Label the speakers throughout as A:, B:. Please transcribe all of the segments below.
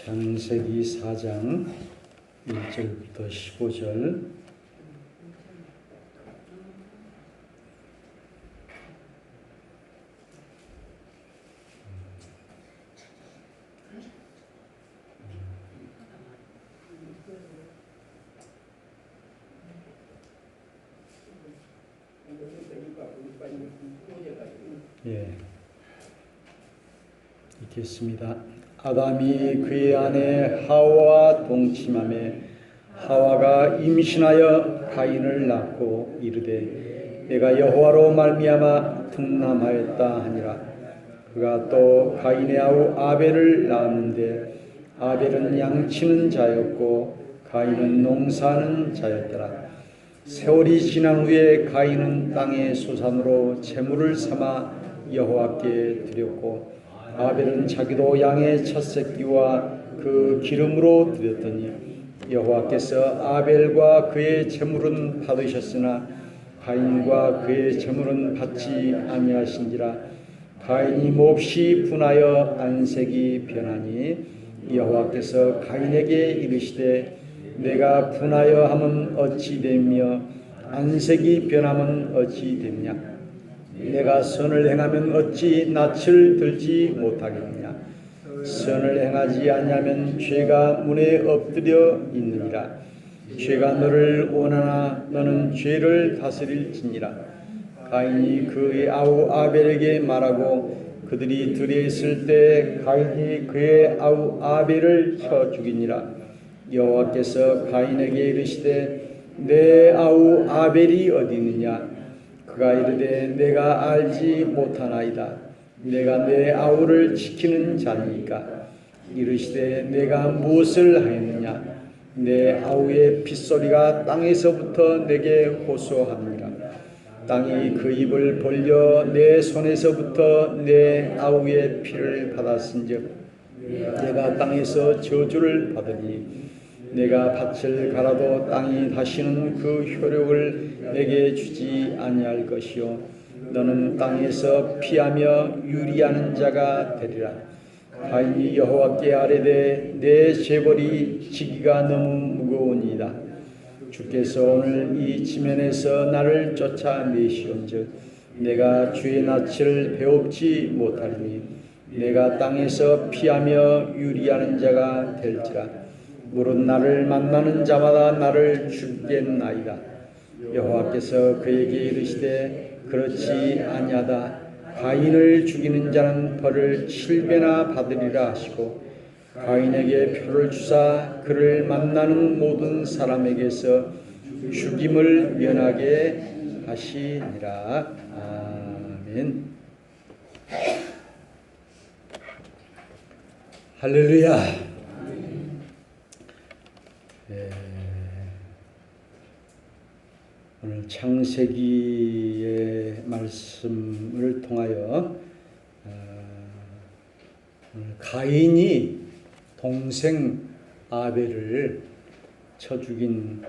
A: 창세기 4장 1절부터 15절. 읽겠습니다. 아담이 그의 아내 하와와 동침하매 하와가 임신하여 가인을 낳고 이르되 내가 여호와로 말미암아 등남하였다 하니라. 그가 또 가인의 아우 아벨을 낳았는데 아벨은 양치는 자였고 가인은 농사하는 자였더라. 세월이 지난 후에 가인은 땅의 소산으로 제물을 삼아 여호와께 드렸고 아벨은 자기도 양의 첫 새끼와 그 기름으로 드렸더니 여호와께서 아벨과 그의 제물은 받으셨으나 가인과 그의 제물은 받지 아니하신지라. 가인이 몹시 분하여 안색이 변하니 여호와께서 가인에게 이르시되 내가 분하여 함은 어찌 되며 안색이 변함은 어찌 되냐. 내가 선을 행하면 어찌 낯을 들지 못하겠느냐. 선을 행하지 아니하면 죄가 문에 엎드려 있느니라. 죄가 너를 원하나 너는 죄를 다스릴지니라. 가인이 그의 아우 아벨에게 말하고 그들이 들에 있을 때 가인이 그의 아우 아벨을 쳐 죽이니라. 여호와께서 가인에게 이르시되 내 아우 아벨이 어디 있느냐. 그가 이르되 내가 알지 못하나이다. 내가 내 아우를 지키는 자니까. 이르시되 내가 무엇을 하였느냐. 내 아우의 핏소리가 땅에서부터 내게 호소하느니라. 땅이 그 입을 벌려 내 손에서부터 내 아우의 피를 받았은즉 내가 땅에서 저주를 받으니 내가 밭을 갈아도 땅이 다시는 그 효력을 내게 주지 아니할 것이요 너는 땅에서 피하며 유리하는 자가 되리라. 가인이 여호와께 아뢰되 내 재벌이 지기가 너무 무거우니이다. 주께서 오늘 이 지면에서 나를 쫓아내시온즉 내가 주의 낯을 배웁지 못하리니 내가 땅에서 피하며 유리하는 자가 될지라. 무릇 나를 만나는 자마다 나를 죽겠나이다. 여호와께서 그에게 이르시되 그렇지 아니하다. 가인을 죽이는 자는 벌을 7배나 받으리라 하시고 가인에게 표를 주사 그를 만나는 모든 사람에게서 죽임을 면하게 하시니라. 아멘. 할렐루야. 오늘 창세기의 말씀을 통하여 가인이 동생 아벨을 쳐 죽인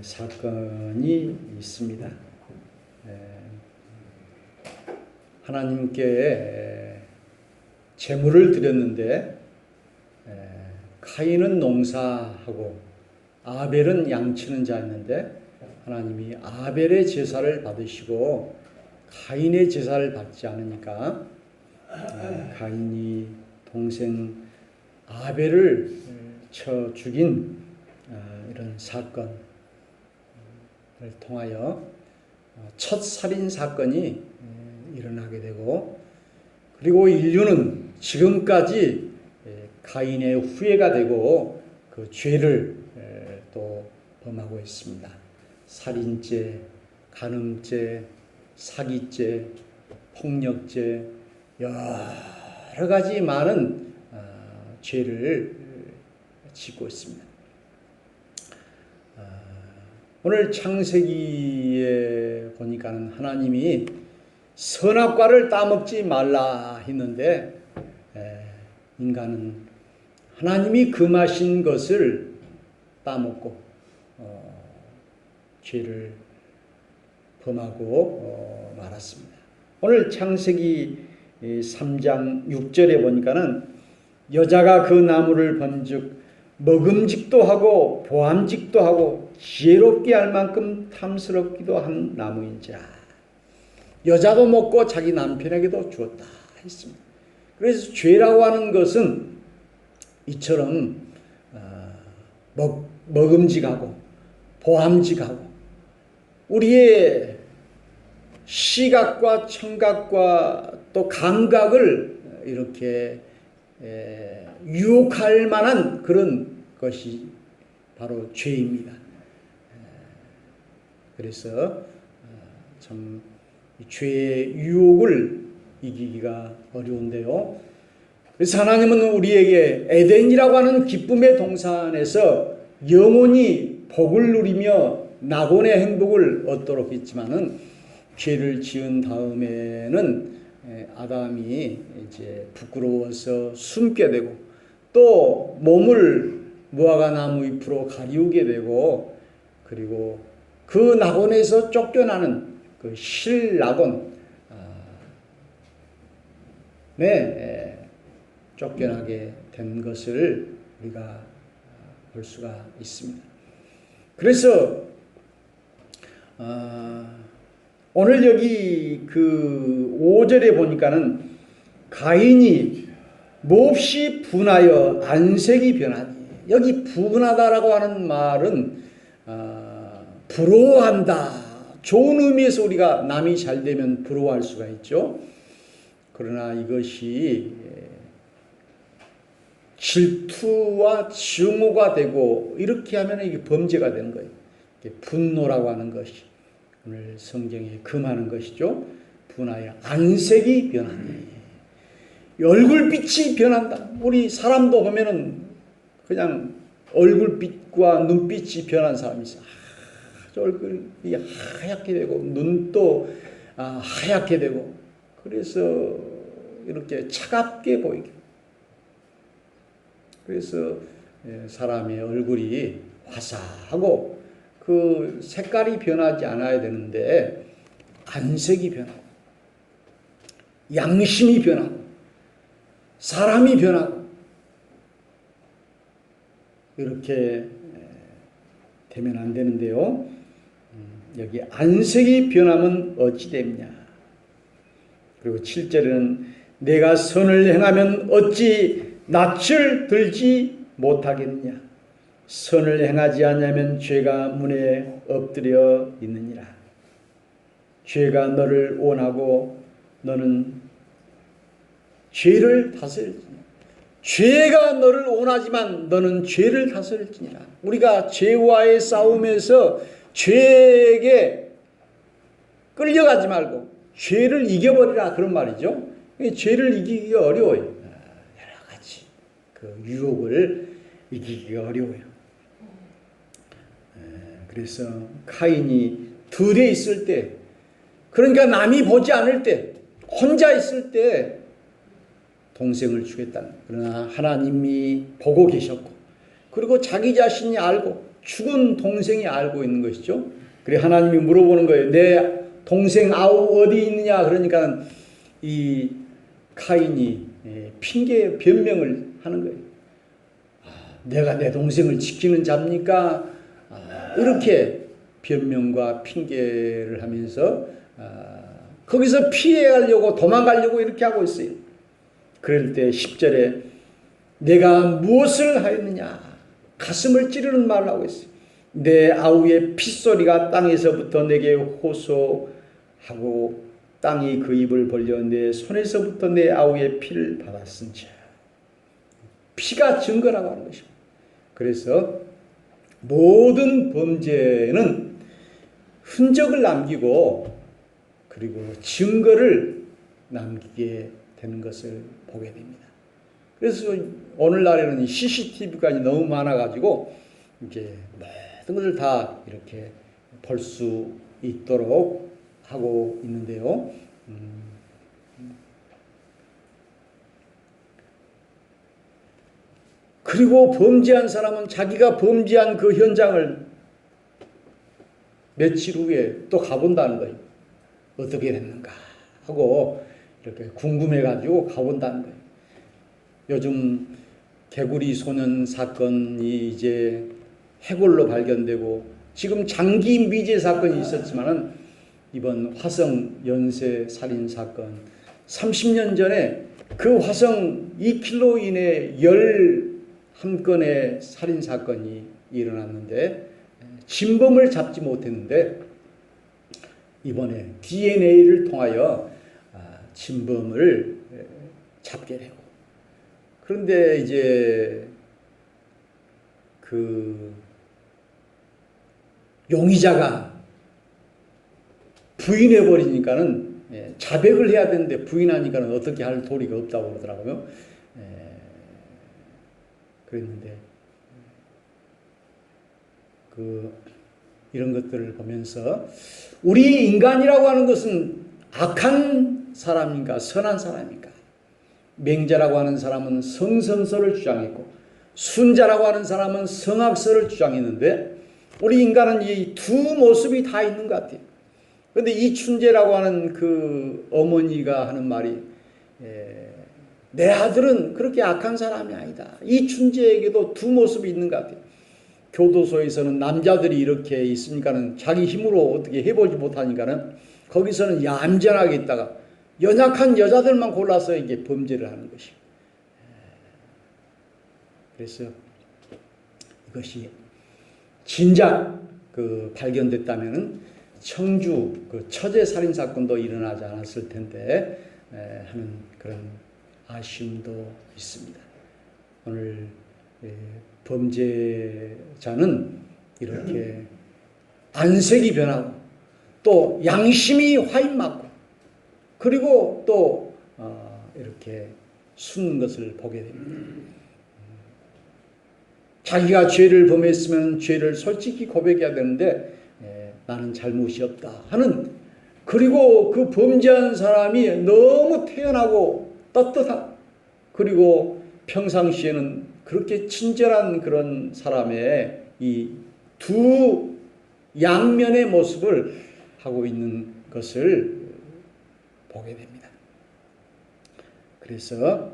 A: 사건이 있습니다. 하나님께 제물을 드렸는데 가인은 농사하고 아벨은 양치는 자였는데 하나님이 아벨의 제사를 받으시고 가인의 제사를 받지 않으니까 가인이 동생 아벨을 쳐 죽인 이런 사건을 통하여 첫 살인 사건이 일어나게 되고 그리고 인류는 지금까지 가인의 후예가 되고 그 죄를 또 범하고 있습니다. 살인죄, 간음죄, 사기죄, 폭력죄 여러 가지 많은 죄를 짓고 있습니다. 오늘 창세기에 보니까는 하나님이 선악과를 따먹지 말라 했는데 인간은 하나님이 금하신 것을 따먹고 죄를 범하고 말았습니다. 오늘 창세기 3장 6절에 보니까는 여자가 그 나무를 본즉 먹음직도 하고 보암직도 하고 지혜롭게 할 만큼 탐스럽기도 한 나무인지라. 여자도 먹고 자기 남편에게도 주었다 했습니다. 그래서 죄라고 하는 것은 이처럼 먹음직하고 보암직하고 우리의 시각과 청각과 또 감각을 이렇게 유혹할 만한 그런 것이 바로 죄입니다. 그래서 참 죄의 유혹을 이기기가 어려운데요. 그래서 하나님은 우리에게 에덴이라고 하는 기쁨의 동산에서 영원히 복을 누리며 낙원의 행복을 얻도록 했지만은 죄를 지은 다음에는 아담이 이제 부끄러워서 숨게 되고 또 몸을 무화과 나무 잎으로 가리우게 되고 그리고 그 낙원에서 쫓겨나는 그 실낙원 쫓겨나게 된 것을 우리가 볼 수가 있습니다. 그래서 오늘 여기 그 5절에 보니까는 가인이 몹시 분하여 안색이 변하니, 여기 분하다라고 하는 말은 부러워한다. 좋은 의미에서 우리가 남이 잘 되면 부러워할 수가 있죠. 그러나 이것이 질투와 증오가 되고 이렇게 하면 이게 범죄가 되는 거예요. 분노라고 하는 것이 오늘 성경에 금하는 것이죠. 분하여 안색이 변하니, 얼굴빛이 변한다. 우리 사람도 보면은 그냥 얼굴빛과 눈빛이 변한 사람이 있어요. 얼굴이 하얗게 되고 눈도 하얗게 되고 그래서 이렇게 차갑게 보이게. 그래서 사람의 얼굴이 화사하고 그 색깔이 변하지 않아야 되는데 안색이 변하고 양심이 변하고 사람이 변하고 이렇게 되면 안 되는데요. 여기 안색이 변하면 어찌 됩냐. 그리고 7절에는 내가 선을 행하면 어찌 낯을 들지 못하겠느냐. 선을 행하지 않으면 죄가 문에 엎드려 있느니라. 죄가 너를 원하고 너는 죄를 다스릴지니라. 죄가 너를 원하지만 너는 죄를 다스릴지니라. 우리가 죄와의 싸움에서 죄에게 끌려가지 말고 죄를 이겨버리라 그런 말이죠. 죄를 이기기가 어려워요. 여러 가지 그 유혹을 이기기가 어려워요. 그래서 카인이 들에 있을 때, 그러니까 남이 보지 않을 때, 혼자 있을 때 동생을 죽였다는. 그러나 하나님이 보고 계셨고 그리고 자기 자신이 알고 죽은 동생이 알고 있는 것이죠. 그래 하나님이 물어보는 거예요. 내 동생 아우 어디 있느냐. 그러니까 이 카인이 핑계 변명을 하는 거예요. 내가 내 동생을 지키는 자입니까? 이렇게 변명과 핑계를 하면서 거기서 피해가려고 도망가려고 이렇게 하고 있어요. 그럴 때 10절에 내가 무엇을 하였느냐. 가슴을 찌르는 말을 하고 있어요. 내 아우의 핏소리가 땅에서부터 내게 호소하고 땅이 그 입을 벌려 내 손에서부터 내 아우의 피를 받았은지. 피가 증거라고 하는 것입니다. 그래서 모든 범죄는 흔적을 남기고 그리고 증거를 남기게 되는 것을 보게 됩니다. 그래서 오늘날에는 CCTV까지 너무 많아가지고 이제 모든 것을 다 이렇게 볼 수 있도록 하고 있는데요. 그리고 범죄한 사람은 자기가 범죄한 그 현장을 며칠 후에 또 가본다는 거예요. 어떻게 됐는가 하고 이렇게 궁금해가지고 가본다는 거예요. 요즘 개구리 소년 사건이 이제 해골로 발견되고 지금 장기 미제 사건이 있었지만은 이번 화성 연쇄 살인 사건 30년 전에 그 화성 2km 이내 11건의 살인 사건이 일어났는데 진범을 잡지 못했는데 이번에 DNA를 통하여 진범을 잡게 되고 그런데 이제 그 용의자가 부인해 버리니까는 자백을 해야 되는데 부인하니까는 어떻게 할 도리가 없다고 그러더라고요. 그랬는데 이런 것들을 보면서 우리 인간이라고 하는 것은 악한 사람인가 선한 사람인가? 맹자라고 하는 사람은 성선설을 주장했고 순자라고 하는 사람은 성악설을 주장했는데 우리 인간은 이 두 모습이 다 있는 것 같아요. 그런데 이춘재라고 하는 그 어머니가 하는 말이 내 아들은 그렇게 악한 사람이 아니다. 이춘재에게도 두 모습이 있는 것 같아요. 교도소에서는 남자들이 이렇게 있으니까는 자기 힘으로 어떻게 해보지 못하니까는 거기서는 얌전하게 있다가 연약한 여자들만 골라서 이게 범죄를 하는 것이에요. 그래서 이것이 진작 발견됐다면은 청주 처제 살인 사건도 일어나지 않았을 텐데 하는 그런 아쉬움도 있습니다. 오늘 범죄자는 이렇게 안색이 변하고 또 양심이 화인맞고 그리고 또 이렇게 숨는 것을 보게 됩니다. 자기가 죄를 범했으면 죄를 솔직히 고백해야 되는데 나는 잘못이 없다 하는 그리고 그 범죄한 사람이 너무 태연하고 떳떳하고 그리고 평상시에는 그렇게 친절한 그런 사람의 이 두 양면의 모습을 하고 있는 것을 보게 됩니다. 그래서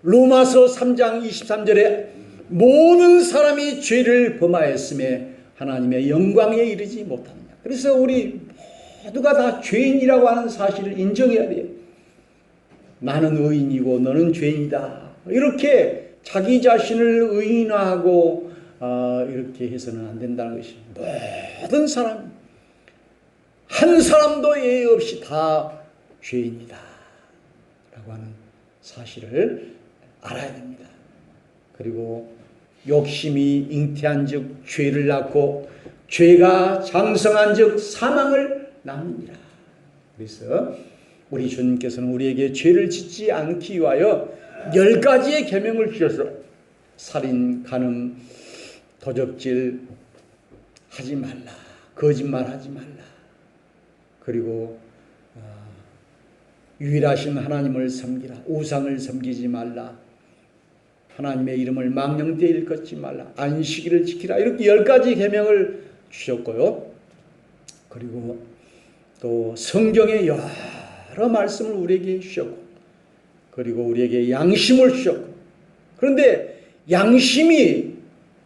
A: 로마서 3장 23절에 모든 사람이 죄를 범하였음에 하나님의 영광에 이르지 못하느냐. 그래서 우리 모두가 다 죄인이라고 하는 사실을 인정해야 돼요. 나는 의인이고 너는 죄인이다. 이렇게 자기 자신을 의인화하고 이렇게 해서는 안 된다는 것이 모든 사람 한 사람도 예외 없이 다 죄인이다 라고 하는 사실을 알아야 됩니다. 그리고 욕심이 잉태한 즉 죄를 낳고 죄가 장성한 즉 사망을 낳느니라. 그래서 우리 주님께서는 우리에게 죄를 짓지 않기 위하여 10가지의 계명을 주셔서 살인, 간음, 도적질 하지 말라. 거짓말하지 말라. 그리고 유일하신 하나님을 섬기라. 우상을 섬기지 말라. 하나님의 이름을 망령되이 일컫지 말라. 안식일을 지키라. 이렇게 10가지 계명을 주셨고요. 그리고 또 성경의 여러 말씀을 우리에게 주셨고 그리고 우리에게 양심을 주셨고 그런데 양심이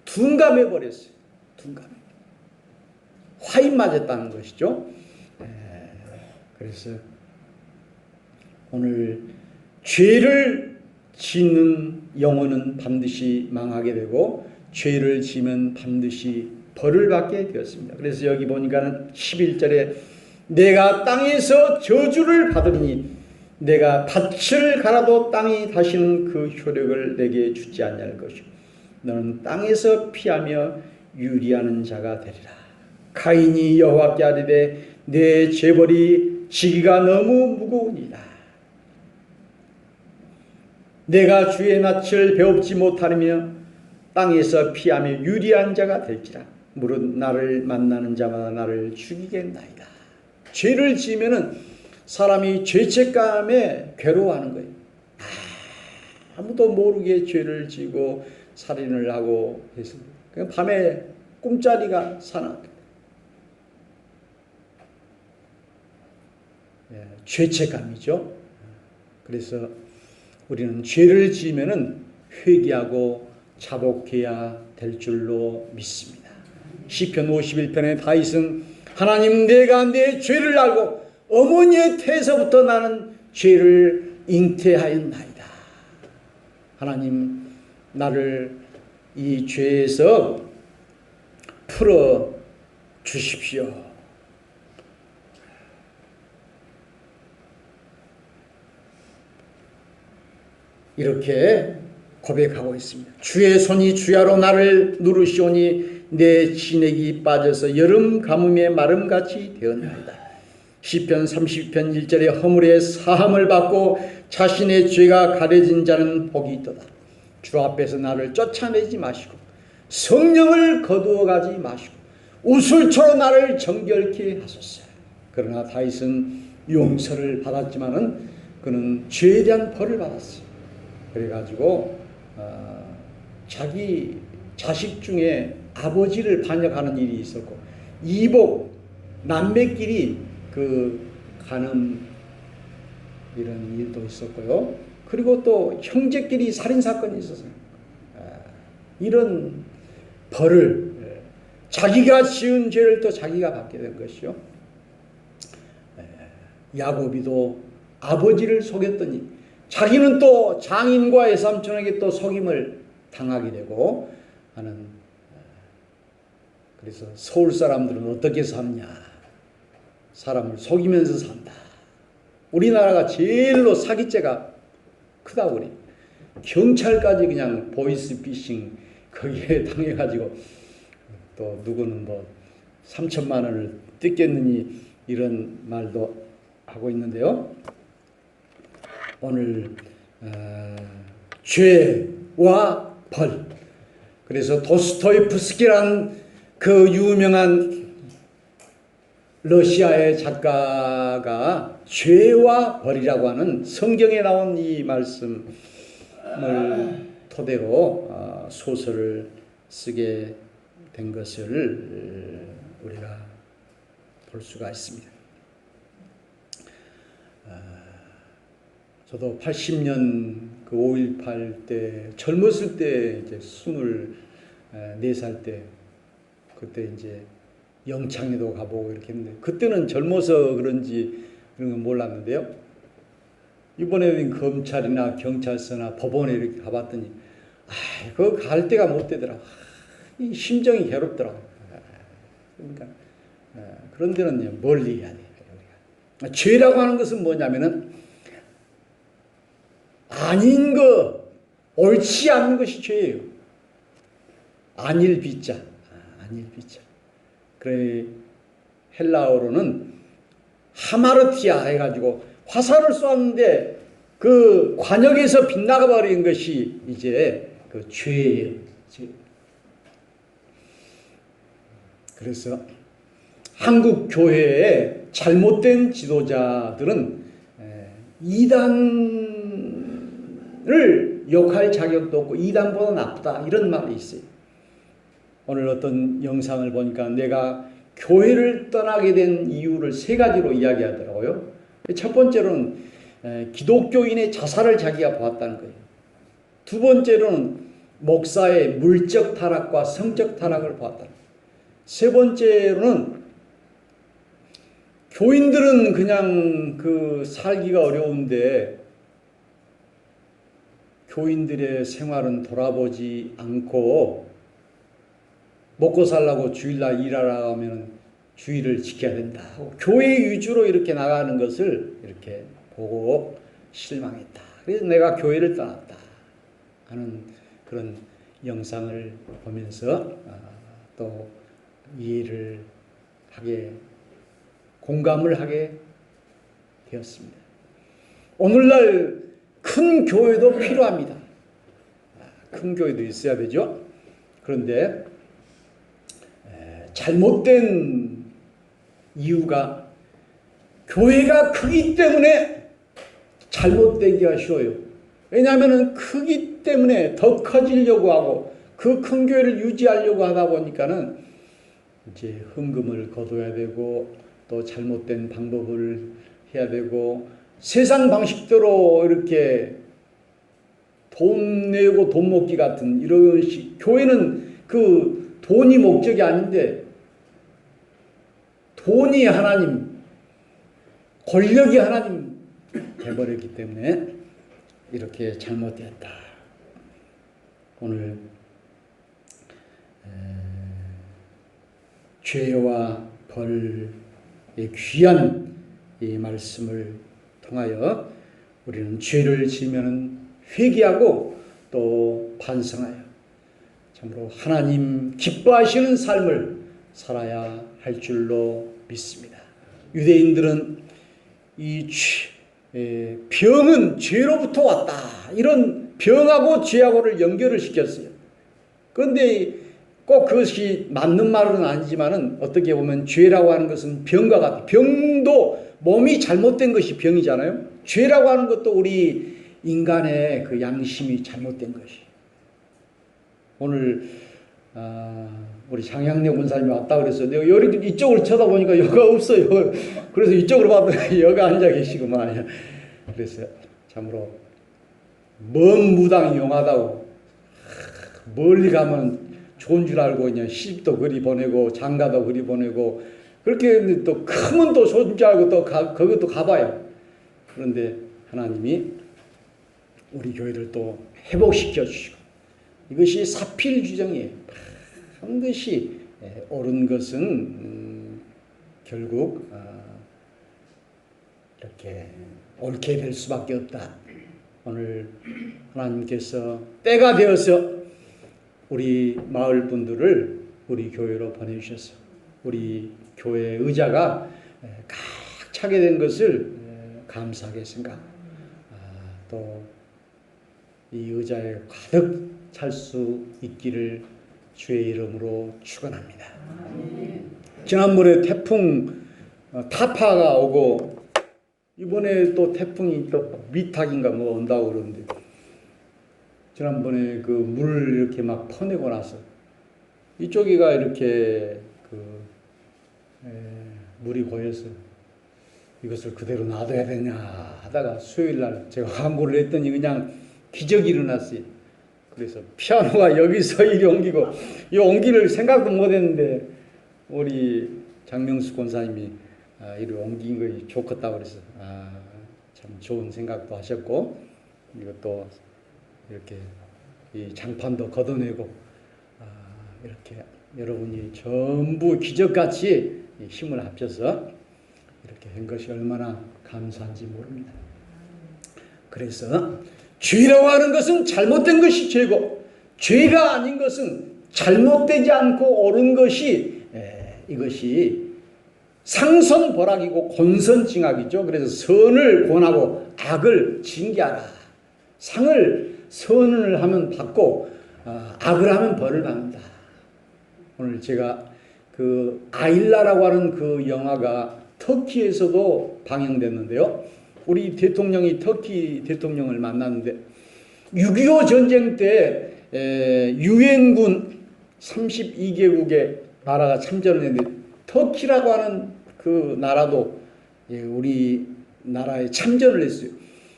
A: 둔감해 버렸어요. 둔감해. 화인 맞았다는 것이죠. 그래서 오늘 죄를 짓는 영혼은 반드시 망하게 되고 죄를 지면 반드시 벌을 받게 되었습니다. 그래서 여기 보니까는 11절에 내가 땅에서 저주를 받으니 내가 밭을 갈아도 땅이 다시는 그 효력을 내게 주지 아니할 것이요 너는 땅에서 피하며 유리하는 자가 되리라. 가인이 여호와께 아뢰되 내 재벌이 지기가 너무 무거우니라. 내가 주의 낯을 배웁지 못하며 땅에서 피하며 유리한 자가 될지라. 무릇 나를 만나는 자마다 나를 죽이겠나이다. 죄를 지으면은 사람이 죄책감에 괴로워하는 거예요. 아무도 모르게 죄를 지고 살인을 하고 해서 밤에 꿈자리가 사나워요. 죄책감이죠. 그래서 우리는 죄를 지으면은 회개하고 자복해야 될 줄로 믿습니다. 시편 51편에 다윗은 하나님, 내가 내 죄를 알고 어머니의 태에서부터 나는 죄를 잉태하였나이다. 하나님, 나를 이 죄에서 풀어 주십시오. 이렇게 고백하고 있습니다. 주의 손이 주야로 나를 누르시오니 내 진액이 빠져서 여름 가뭄에 마름같이 되었나이다. 시편 30편 1절에 허물의 사함을 받고 자신의 죄가 가려진 자는 복이 있도다. 주 앞에서 나를 쫓아내지 마시고 성령을 거두어 가지 마시고 우슬초로 나를 정결케 하소서. 그러나 다윗은 용서를 받았지만은 그는 죄에 대한 벌을 받았어요. 그래가지고 자기 자식 중에 아버지를 반역하는 일이 있었고, 이복 남매끼리 가는 이런 일도 있었고요. 그리고 또 형제끼리 살인사건이 있었어요. 이런 벌을, 자기가 지은 죄를 또 자기가 받게 된 것이요. 야곱이도 아버지를 속였더니 자기는 또 장인과 외삼촌에게 또 속임을 당하게 되고 하는. 그래서 서울 사람들은 어떻게 삶냐? 사람을 속이면서 산다. 우리나라가 제일로 사기죄가 크다고 그래. 경찰까지 그냥 보이스피싱 거기에 당해가지고 또 누구는 뭐 3천만 원을 뜯겠느니 이런 말도 하고 있는데요. 오늘 죄와 벌. 그래서 도스토옙스키란 그 유명한 러시아의 작가가 죄와 벌이라고 하는 성경에 나온 이 말씀을 토대로 소설을 쓰게 된 것을 우리가 볼 수가 있습니다. 저도 80년 그 5.18 때 젊었을 때 이제 24살 때 그때 이제 영창에도 가보고 이렇게 했는데 그때는 젊어서 그런지 그런 건 몰랐는데요. 이번에는 검찰이나 경찰서나 법원에 이렇게 가봤더니 그거 갈 데가 못 되더라. 이 심정이 괴롭더라고. 그러니까 그런 데는 멀리 해야 돼요. 죄라고 하는 것은 뭐냐면은 아닌 거, 옳지 않은 것이 죄예요. 안일비자. 안일비자. 그래 헬라어로는 하마르티아 해가지고 화살을 쏘았는데 그 관역에서 빗나가 버린 것이 이제 그 죄예요. 그래서 한국 교회의 잘못된 지도자들은 이단을 욕할 자격도 없고 이단보다 나쁘다 이런 말이 있어요. 오늘 어떤 영상을 보니까 내가 교회를 떠나게 된 이유를 3가지로 이야기하더라고요. 첫 번째로는 기독교인의 자살을 자기가 보았다는 거예요. 두 번째로는 목사의 물적 타락과 성적 타락을 보았다는 거예요. 세 번째로는 교인들은 그냥 살기가 어려운데 교인들의 생활은 돌아보지 않고 먹고 살라고 주일날 일하러 가면 주일을 지켜야 된다. 교회 위주로 이렇게 나가는 것을 이렇게 보고 실망했다. 그래서 내가 교회를 떠났다 하는 그런 영상을 보면서 또 이해를 하게, 공감을 하게 되었습니다. 오늘날 큰 교회도 필요합니다. 큰 교회도 있어야 되죠. 그런데 잘못된 이유가 교회가 크기 때문에 잘못되기가 쉬워요. 왜냐하면 크기 때문에 더 커지려고 하고 그 큰 교회를 유지하려고 하다 보니까는 이제 헌금을 거둬야 되고 또 잘못된 방법을 해야 되고 세상 방식대로 이렇게 돈 내고 돈 먹기 같은 이런 교회는 그 돈이 목적이 아닌데 돈이 하나님, 권력이 하나님 돼버렸기 때문에 이렇게 잘못되었다. 오늘 죄와 벌의 귀한 이 말씀을 통하여 우리는 죄를 지으면 회개하고 또 반성하여 참으로 하나님 기뻐하시는 삶을 살아야 할 줄로 믿습니다. 유대인들은 이 병은 죄로부터 왔다. 이런 병하고 죄하고를 연결을 시켰어요. 그런데 꼭 그것이 맞는 말은 아니지만은 어떻게 보면 죄라고 하는 것은 병과 같아요. 병도 몸이 잘못된 것이 병이잖아요. 죄라고 하는 것도 우리 인간의 그 양심이 잘못된 것이. 오늘 우리 장향래 원사님이 왔다 그랬어요. 내가 이쪽을 쳐다보니까 여가 없어요. 그래서 이쪽으로 봤더니 여가 앉아 계시구만. 그랬어요. 참으로 먼 무당이 용하다고. 멀리 가면 좋은 줄 알고 그냥 시집도 그리 보내고 장가도 그리 보내고 그렇게 했는데 또 크면 또 좋은 줄 알고 또 그것도 가봐요. 그런데 하나님이 우리 교회를 또 회복시켜 주시고 이것이 사필주정이에요. 반드시 옳은 것은 결국 이렇게 옳게 될 수밖에 없다. 오늘 하나님께서 때가 되어서 우리 마을 분들을 우리 교회로 보내주셔서 우리 교회 의자가 꽉 차게 된 것을 감사하게 생각. 또 이 의자에 가득 찰 수 있기를 주의 이름으로 축원합니다. 지난번에 태풍 타파가 오고 이번에 또 태풍이 또 미탁인가 뭐 온다고 그러는데 지난번에 그 물을 이렇게 막 퍼내고 나서 이쪽이가 이렇게 물이 고여서 이것을 그대로 놔둬야 되냐 하다가 수요일날 제가 광고를 했더니 그냥 기적이 일어났어요. 그래서 피아노가 여기서 이리 옮기고 이 옮기를 생각도 못했는데 우리 장명수 권사님이 이리 옮긴 것이 좋겠다고 그래서 참 좋은 생각도 하셨고 이것도 이렇게 이 장판도 걷어내고 이렇게 여러분이 전부 기적같이 힘을 합쳐서 이렇게 한 것이 얼마나 감사한지 모릅니다. 그래서 죄라고 하는 것은 잘못된 것이 죄고 죄가 아닌 것은 잘못되지 않고 옳은 것이 이것이 상선벌악이고 권선징악이죠. 그래서 선을 권하고 악을 징계하라. 선을 하면 받고 악을 하면 벌을 받는다. 오늘 제가 그 아일라라고 하는 그 영화가 터키에서도 방영됐는데요. 우리 대통령이 터키 대통령을 만났는데 6.25 전쟁 때 유엔군 32개국의 나라가 참전을 했는데 터키라고 하는 그 나라도 우리 나라에 참전을 했어요.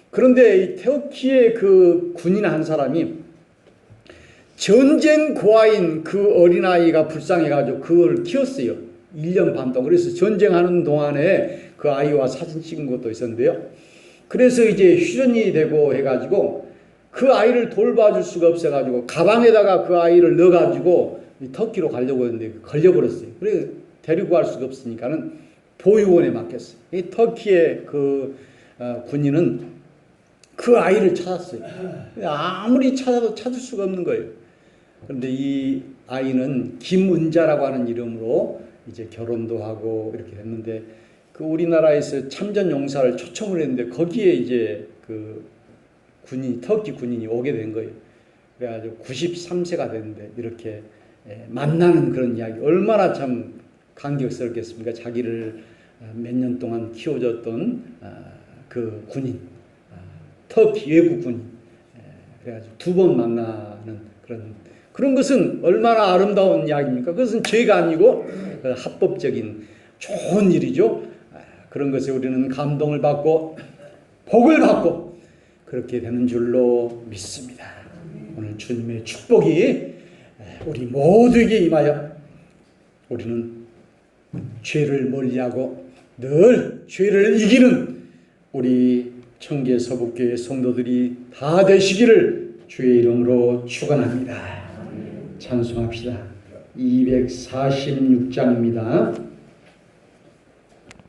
A: 그런데 이 터키의 그 군인 한 사람이 전쟁 고아인 그 어린아이가 불쌍해가지고 그걸 키웠어요. 1년 반 동안. 그래서 전쟁하는 동안에 그 아이와 사진 찍은 것도 있었는데요. 그래서 이제 휴전이 되고 해가지고 그 아이를 돌봐줄 수가 없어가지고 가방에다가 그 아이를 넣어가지고 터키로 가려고 했는데 걸려버렸어요. 그래서 데리고 갈 수가 없으니까는 보육원에 맡겼어요. 이 터키의 그 군인은 그 아이를 찾았어요. 아무리 찾아도 찾을 수가 없는 거예요. 그런데 이 아이는 김은자라고 하는 이름으로 이제 결혼도 하고 이렇게 됐는데 그 우리나라에서 참전 용사를 초청을 했는데 거기에 이제 그 터키 군인이 오게 된 거예요. 그래가지고 93세가 됐는데 이렇게 만나는 그런 이야기 얼마나 참 감격스럽겠습니까? 자기를 몇 년 동안 키워줬던 그 군인, 터키 외국 군인. 그래가지고 두 번 만나는 그런 것은 얼마나 아름다운 이야기입니까? 그것은 죄가 아니고 합법적인 좋은 일이죠. 그런 것에 우리는 감동을 받고 복을 받고 그렇게 되는 줄로 믿습니다. 오늘 주님의 축복이 우리 모두에게 임하여 우리는 죄를 멀리하고 늘 죄를 이기는 우리 청계 서북교회 성도들이 다 되시기를 주의 이름으로 축원합니다. 찬송합시다. 246장입니다.